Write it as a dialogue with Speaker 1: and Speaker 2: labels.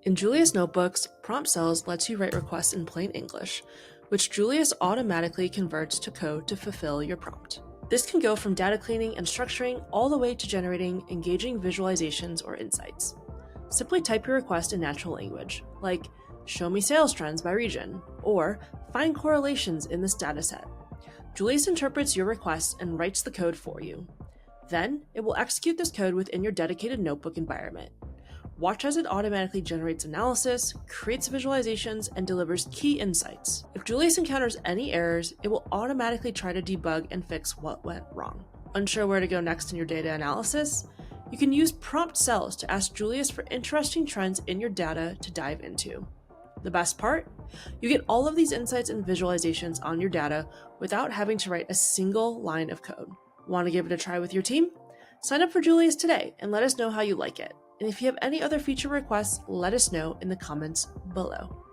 Speaker 1: In Julius Notebooks, Prompt Cells lets you write requests in plain English, which Julius automatically converts to code to fulfill your prompt. This can go from data cleaning and structuring all the way to generating engaging visualizations or insights. Simply type your request in natural language, like "Show me sales trends by region," or "Find correlations in this dataset." Julius interprets your request and writes the code for you. Then, it will execute this code within your dedicated notebook environment. Watch as it automatically generates analysis, creates visualizations, and delivers key insights. If Julius encounters any errors, it will automatically try to debug and fix what went wrong. Unsure where to go next in your data analysis? You can use prompt cells to ask Julius for interesting trends in your data to dive into. The best part? You get all of these insights and visualizations on your data without having to write a single line of code. Want to give it a try with your team? Sign up for Julius today and let us know how you like it. And if you have any other feature requests, let us know in the comments below.